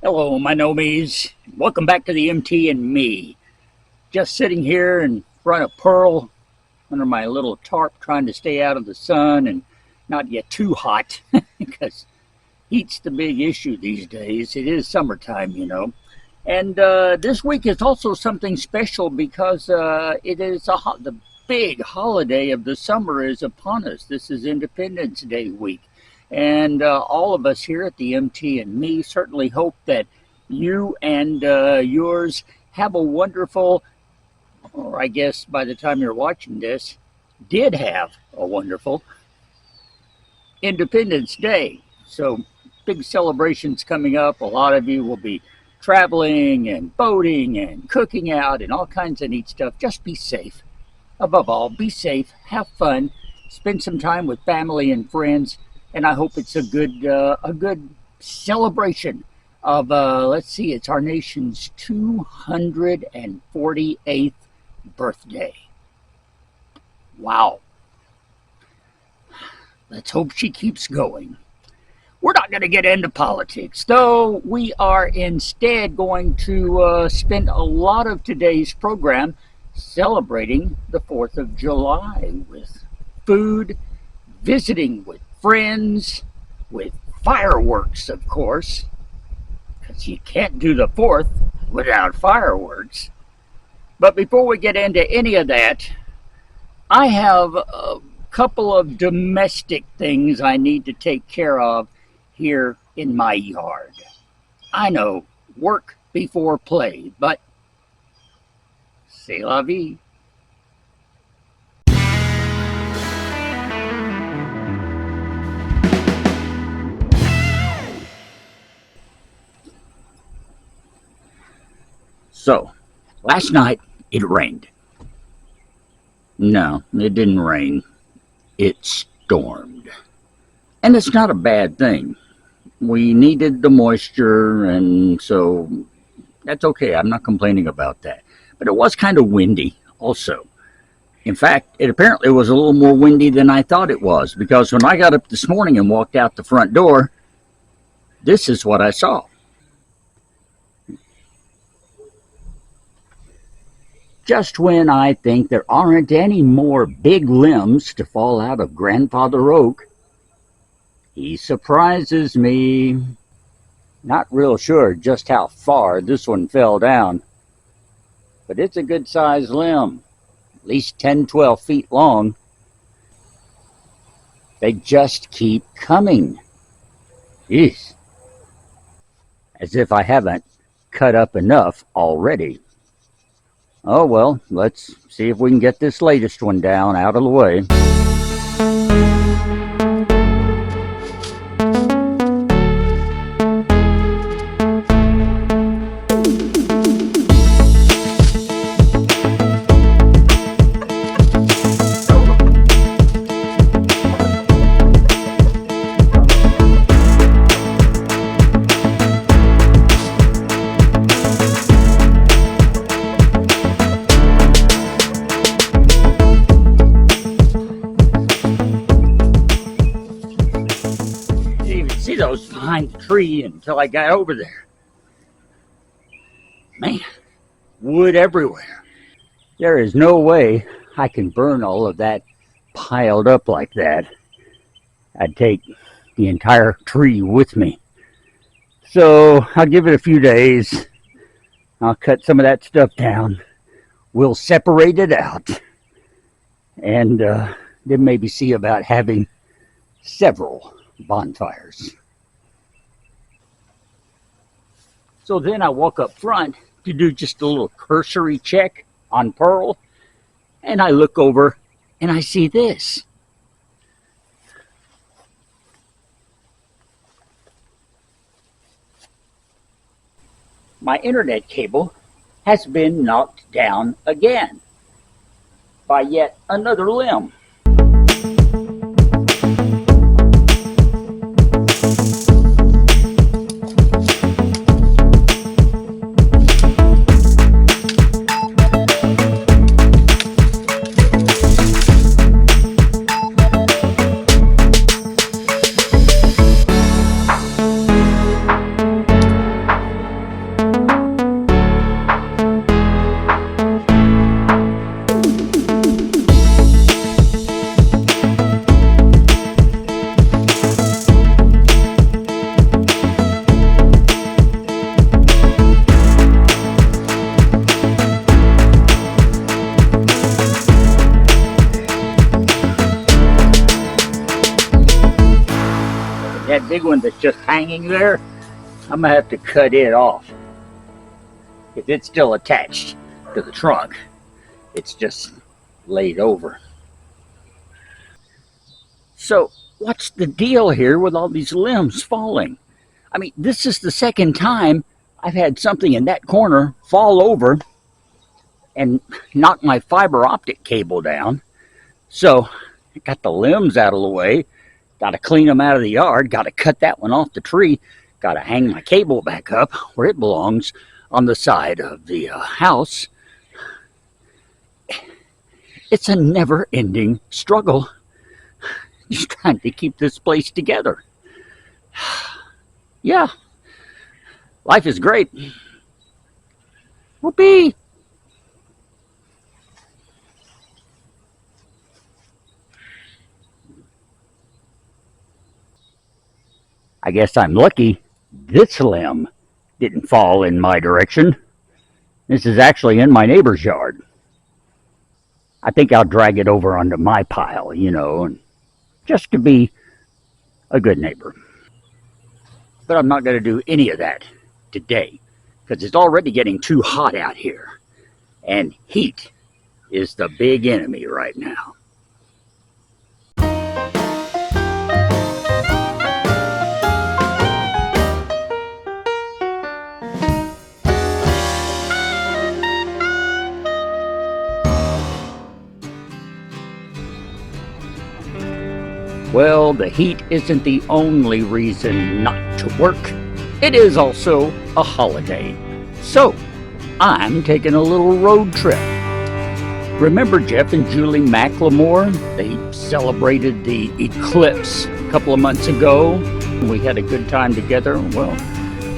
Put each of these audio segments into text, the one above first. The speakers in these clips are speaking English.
Hello, my nomies. Welcome back to the MT and me. Just sitting here in front of Pearl under my little tarp trying to stay out of the sun and not get too hot because heat's the big issue these days. It is summertime, you know. And this week is also something special because it is the big holiday of the summer is upon us. This is Independence Day week. And all of us here at the MT and me certainly hope that you and yours have a wonderful, or I guess by the time you're watching this, did have a wonderful Independence Day. So big celebrations coming up. A lot of you will be traveling and boating and cooking out and all kinds of neat stuff. Just be safe. Above all, be safe, have fun, spend some time with family and friends. And I hope it's a good celebration of, let's see, it's our nation's 248th birthday. Wow. Let's hope she keeps going. We're not going to get into politics, though we are instead going to spend a lot of today's program celebrating the 4th of July with food, visiting with friends, with fireworks, of course, because you can't do the 4th without fireworks. But before we get into any of that, I have a couple of domestic things I need to take care of here in my yard. I know, work before play, but c'est la vie. So, last night it rained. No, it didn't rain. It stormed. And it's not a bad thing. We needed the moisture, and so that's okay. I'm not complaining about that. But it was kind of windy also. In fact, it apparently was a little more windy than I thought it was, because when I got up this morning and walked out the front door, this is what I saw. Just when I think there aren't any more big limbs to fall out of Grandfather Oak, he surprises me. Not real sure just how far this one fell down, but it's a good sized limb, at least 10, 12 feet long. They just keep coming. Jeez. As if I haven't cut up enough already. Oh well, let's see if we can get this latest one down out of the way. Those behind the tree until I got over there. Man, wood everywhere. There is no way I can burn all of that piled up like that. I'd take the entire tree with me. So I'll give it a few days. I'll cut some of that stuff down. We'll separate it out. And then maybe see about having several bonfires. So then I walk up front to do just a little cursory check on Pearl, and I look over and I see this. My internet cable has been knocked down again by yet another limb. that big one that's just hanging there, I'm gonna have to cut it off. If it's still attached to the trunk, it's just laid over. So what's the deal here with all these limbs falling? I mean, this is the second time I've had something in that corner fall over and knock my fiber optic cable down. So I got the limbs out of the way, got to clean them out of the yard, got to cut that one off the tree, got to hang my cable back up where it belongs on the side of the house. It's a never-ending struggle just trying to keep this place together. Yeah, life is great. Whoopee! I guess I'm lucky this limb didn't fall in my direction. This is actually in my neighbor's yard. I think I'll drag it over onto my pile, you know, and just to be a good neighbor. But I'm not going to do any of that today because it's already getting too hot out here. And heat is the big enemy right now. Well, the heat isn't the only reason not to work. It is also a holiday. So, I'm taking a little road trip. Remember Jeff and Julie McLemore? They celebrated the eclipse a couple of months ago. We had a good time together. Well,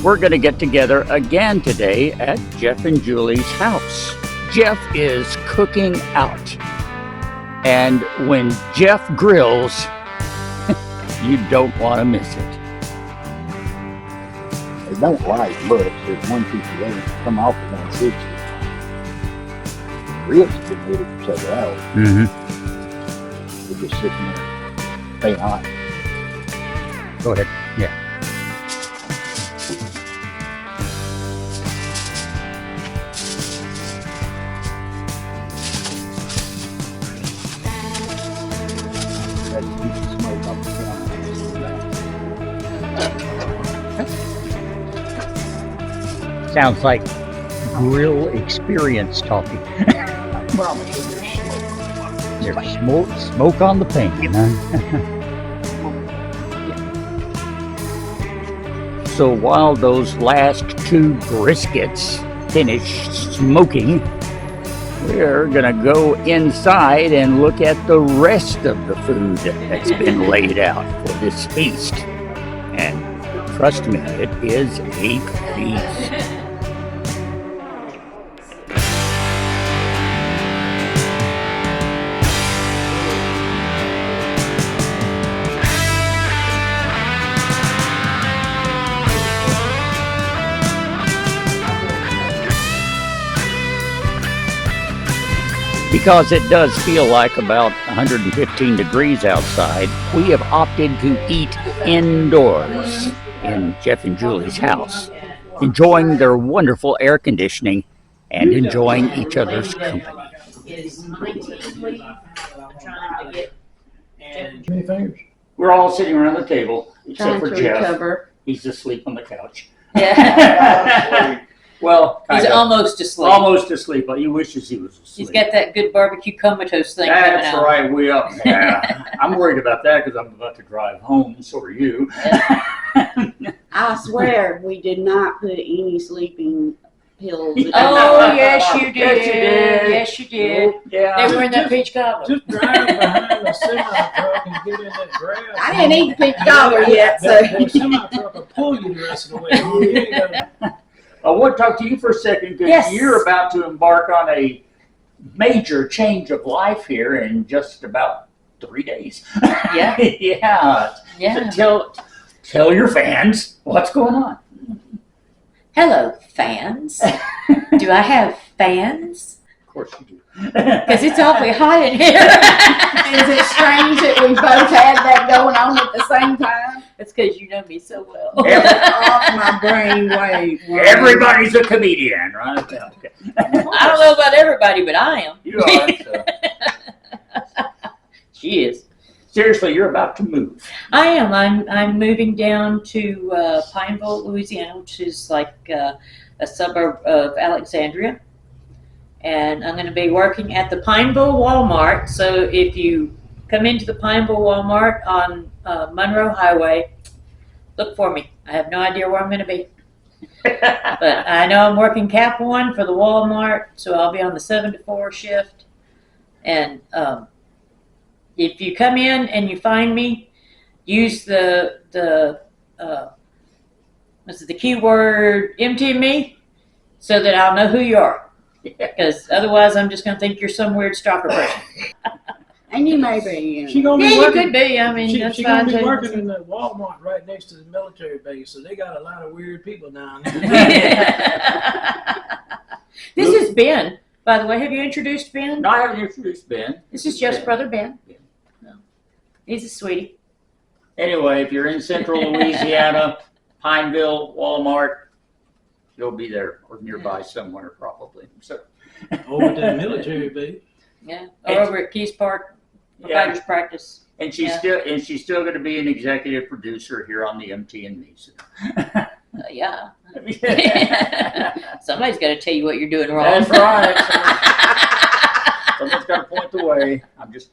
we're going to get together again today at Jeff and Julie's house. Jeff is cooking out. And when Jeff grills, you don't want to miss it. They don't like looks. There's 158 come off of 160. Ribs have been heated for several hours. They're just sitting there, staying hot. Go ahead. Yeah. Ready to keep the smoke off the ground. Sounds like grill experience talking. I promise you there's smoke. There's smoke on the paint, huh? So while those last two briskets finish smoking, we're gonna go inside and look at the rest of the food that's been laid out for this feast. And trust me, it is a feast. Because it does feel like about 115 degrees outside, we have opted to eat indoors in Jeff and Julie's house, enjoying their wonderful air conditioning and enjoying each other's company. We're all sitting around the table, except for Jeff. He's asleep on the couch. Yeah. Well, he's almost asleep. Almost asleep, but he wishes he was asleep. He's got that good barbecue comatose thing coming out. That's right, we up. Yeah. I'm worried about that because I'm about to drive home, so are you. I swear we did not put any sleeping pills. Oh, yes, you did. Yes, you did. Yes, you did. Yeah. They were in that peach cobbler. Just drive behind the semi-truck and get in that grass. I didn't eat the peach cobbler yet, so. The semi-truck will pull you the rest of the way. You ain't gonna- I want to talk to you for a second because Yes. you're about to embark on a major change of life here in just about 3 days. Yeah. Yeah. Yeah. So tell your fans what's going on. Hello, fans. Do I have fans? Of course you do. Because it's awfully hot in here. Is it strange that we both had that going on at the same time? It's because you know me so well. Off my brain wave. Everybody's a comedian, right? Okay. I don't know about everybody, but I am. You are. So. She is. Seriously, you're about to move. I am. I'm moving down to Pineville, Louisiana, which is like a suburb of Alexandria. And I'm going to be working at the Pineville Walmart. So if you come into the Pineville Walmart on Monroe Highway, look for me. I have no idea where I'm going to be. But I know I'm working Cap 1 for the Walmart, so I'll be on the 7 to 4 shift. And if you come in and you find me, use the keyword MTME so that I'll know who you are. Because otherwise I'm just going to think you're some weird stalker person. And you may be. She gonna Yeah, be you working. could be. I mean, She that's gonna fine be too. working in the Walmart right next to the military base, so they got a lot of weird people down there. This is Ben, by the way. Have you introduced Ben? No, I haven't introduced Ben. This is Jeff's brother, Ben. Ben. No. He's a sweetie. Anyway, if you're in central Louisiana, Pineville, Walmart, you'll be there or nearby somewhere probably. So, Over to the military base. Yeah. Or over at Keys Park for Yeah. fighters practice. and she's Yeah. still going to be an executive producer here on the MT and Me. So. Yeah. Somebody's got to tell you what you're doing wrong. That's right. Someone's got to point the way. I'm just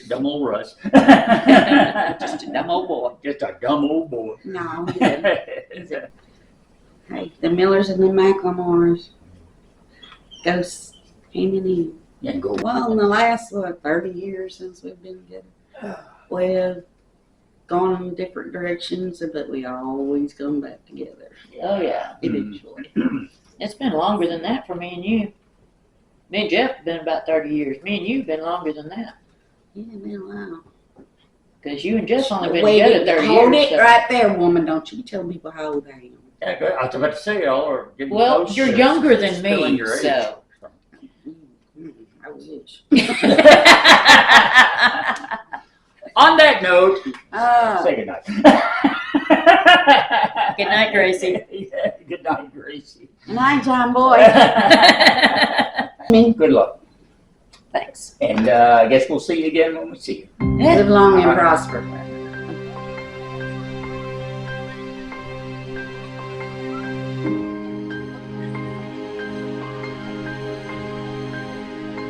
dumb old Russ. Just a dumb old boy. Just a dumb old boy. No, hey, the Millers and the Macklemores go hanging in. And go. Well, in the last, 30 years since we've been together, we've gone in different directions, but we always come back together Oh, yeah. eventually. It's been longer than that for me and you. Me and Jeff have been about 30 years. Me and you have been longer than that. Yeah, been a while. Because you and Jeff only been Wait, together 30 hold years. it so- right there, woman. Don't you tell people how old I am. Yeah, good. I was about to say, y'all are getting Well, close you're to younger than spilling me, your age. so. I wish. On that note, Ah, say good night. Good night, Gracie. Yeah, good night, Gracie. good night, John Boy. Good luck. Thanks. And I guess we'll see you again when we see you. Live long and All right. prosper.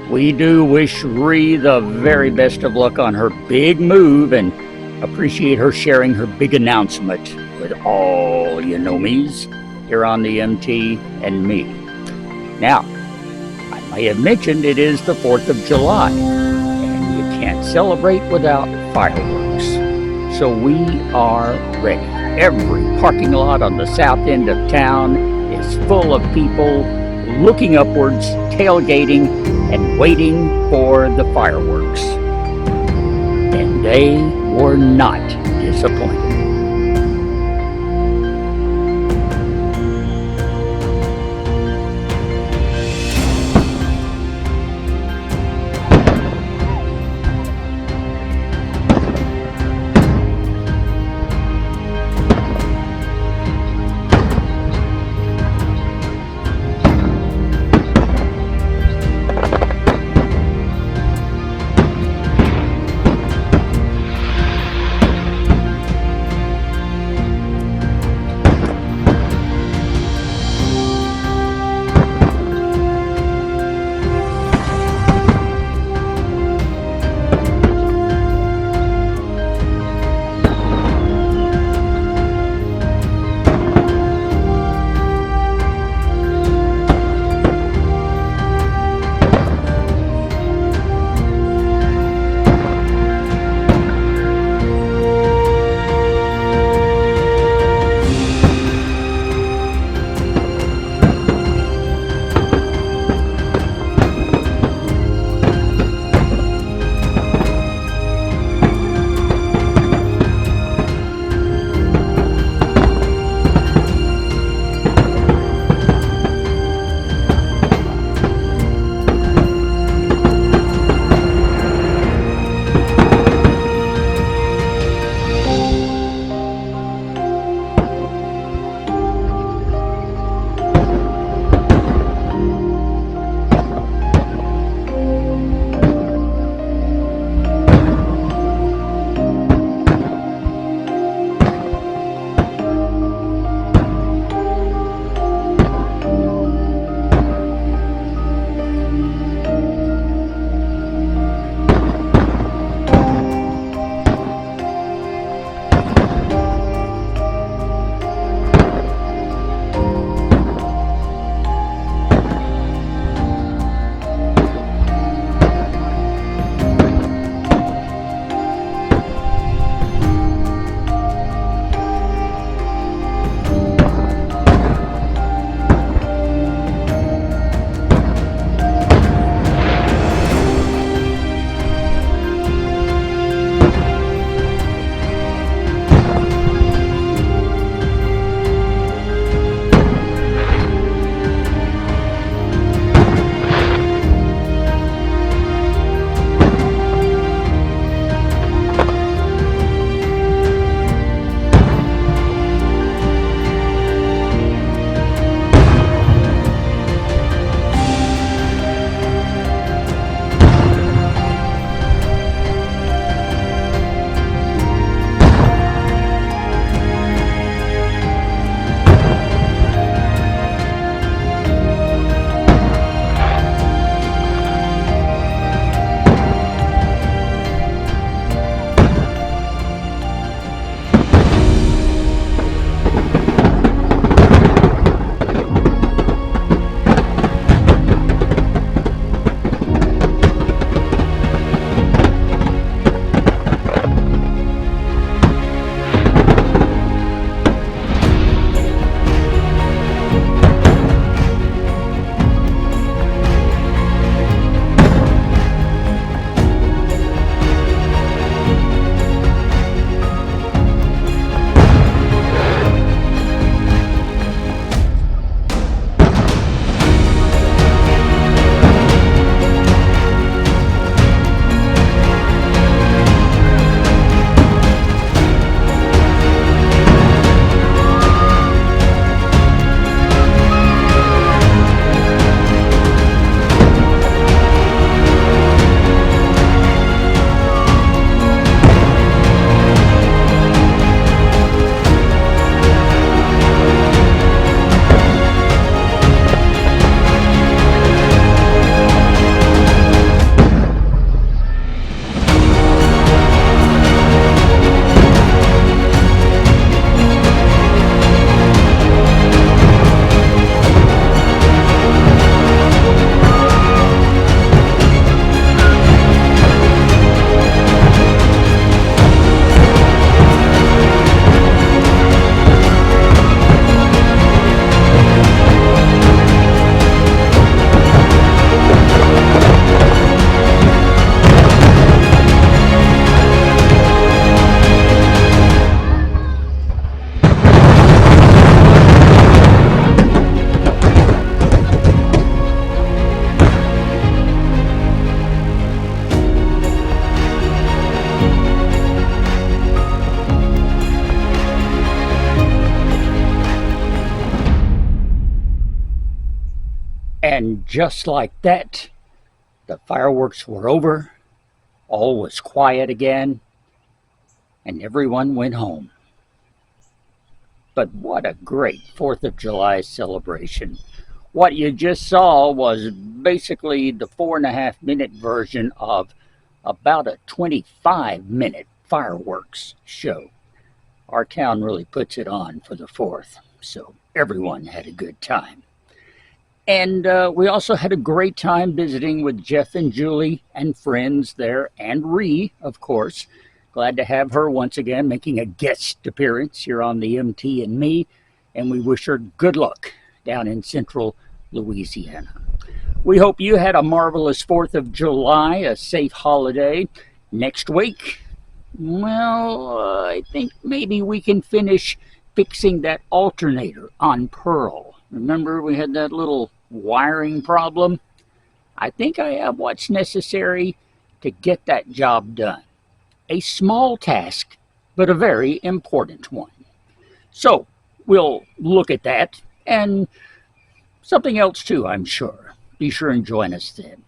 We do wish Ree the very best of luck on her big move and appreciate her sharing her big announcement with all you know-me's here on the MT and Me. Now, I may have mentioned it is the 4th of July, and you can't celebrate without fireworks. So we are ready. Every parking lot on the south end of town is full of people looking upwards, tailgating, and waiting for the fireworks. And they were not disappointed. And just like that, the fireworks were over, all was quiet again, and everyone went home. But what a great 4th of July celebration. What you just saw was basically the 4.5-minute version of about a 25-minute fireworks show. Our town really puts it on for the 4th, so everyone had a good time. And we also had a great time visiting with Jeff and Julie and friends there, and Ree, of course. Glad to have her once again making a guest appearance here on the MT and Me, and we wish her good luck down in central Louisiana. We hope you had a marvelous 4th of July, a safe holiday. Next week, well, I think maybe we can finish fixing that alternator on Pearl. Remember we had that little wiring problem? I think I have what's necessary to get that job done. A small task, but a very important one. So we'll look at that and something else too, I'm sure. Be sure and join us then.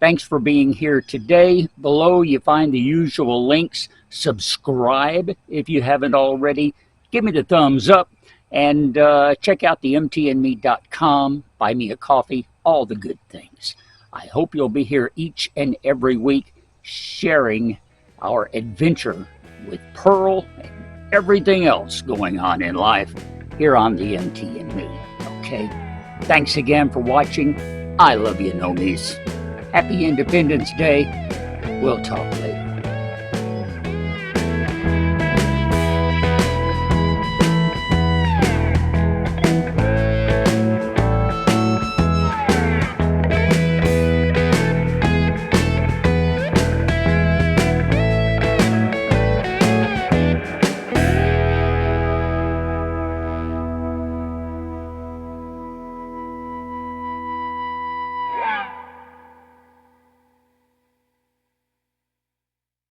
Thanks for being here today. Below you find the usual links. Subscribe if you haven't already. Give me the thumbs up. And check out the mtandme.com, buy me a coffee, all the good things. I hope you'll be here each and every week sharing our adventure with Pearl and everything else going on in life here on the MT and Me. Okay? Thanks again for watching. I love you, Nomies. Happy Independence Day. We'll talk later.